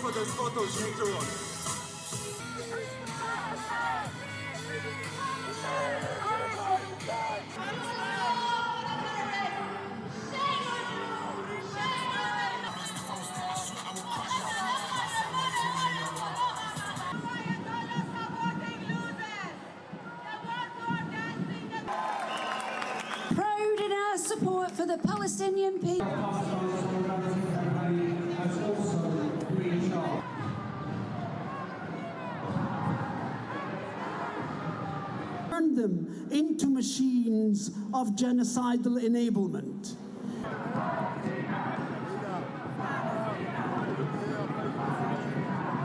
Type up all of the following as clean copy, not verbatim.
for those photos later on. Proud in our support for the Palestinian people. Turn them into machines of genocidal enablement.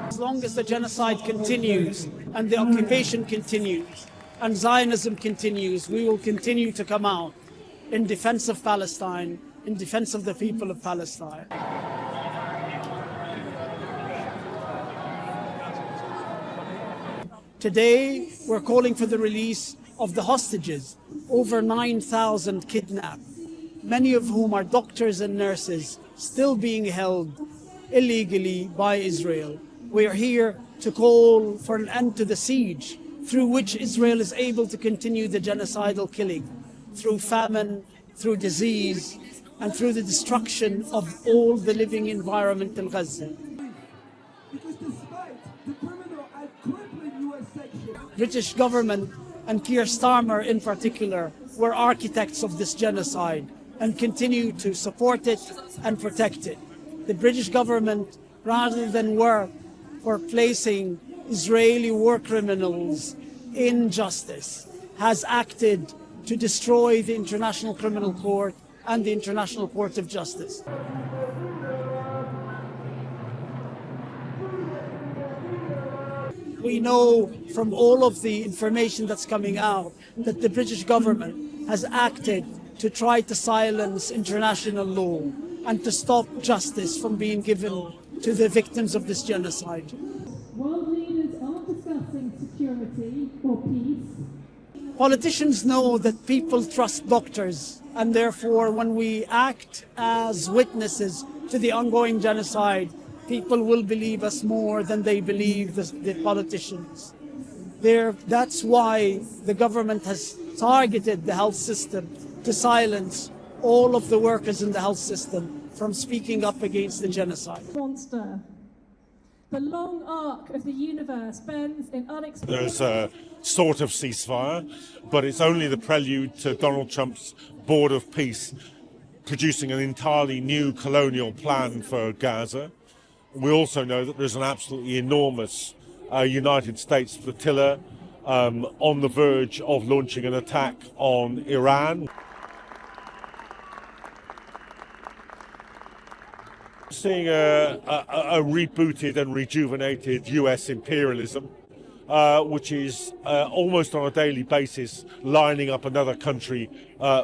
As long as the genocide continues and the occupation continues and Zionism continues, we will continue to come out in defense of Palestine, in defense of the people of Palestine. Today, we're calling for the release of the hostages, over 9,000 kidnapped, many of whom are doctors and nurses still being held illegally by Israel. We are here to call for an end to the siege through which Israel is able to continue the genocidal killing, through famine, through disease, and through the destruction of all the living environment in Gaza. Because despite the criminal and crippling US section, British government and Keir Starmer in particular were architects of this genocide and continue to support it and protect it. The British government, rather than work for placing Israeli war criminals in justice, has acted to destroy the International Criminal Court and the International Court of Justice. We know from all of the information that's coming out that the British government has acted to try to silence international law and to stop justice from being given to the victims of this genocide. World leaders aren't discussing security or peace. Politicians know that people trust doctors, and therefore when we act as witnesses to the ongoing genocide, people will believe us more than they believe the politicians. That's why the government has targeted the health system to silence all of the workers in the health system from speaking up against the genocide. Monster. The long arc of the universe bends in unexpected... There's a sort of ceasefire, but it's only the prelude to Donald Trump's Board of Peace producing an entirely new colonial plan for Gaza. We also know that there's an absolutely enormous United States flotilla on the verge of launching an attack on Iran. Seeing a rebooted and rejuvenated US imperialism, which is almost on a daily basis lining up another country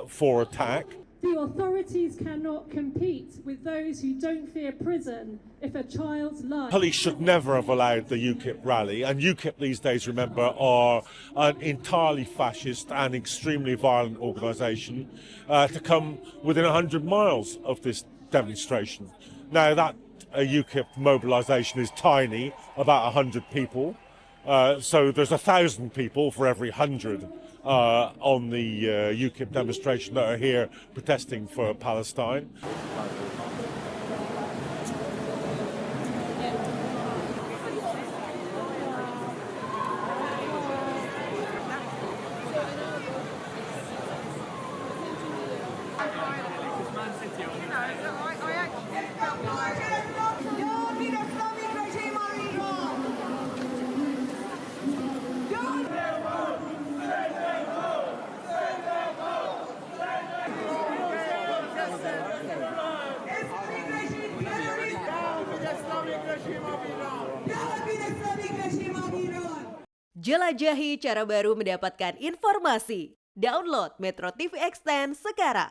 for attack. The authorities cannot compete with those who don't fear prison if a child's life... Police should never have allowed the UKIP rally, and UKIP these days, remember, are an entirely fascist and extremely violent organisation, to come within 100 miles of this demonstration. Now that UKIP mobilisation is tiny, about 100 people, so there's 1,000 people for every 100 on the UKIP demonstration that are here protesting for Palestine. Jelajahi cara baru mendapatkan informasi. Download MetroTV Extend sekarang.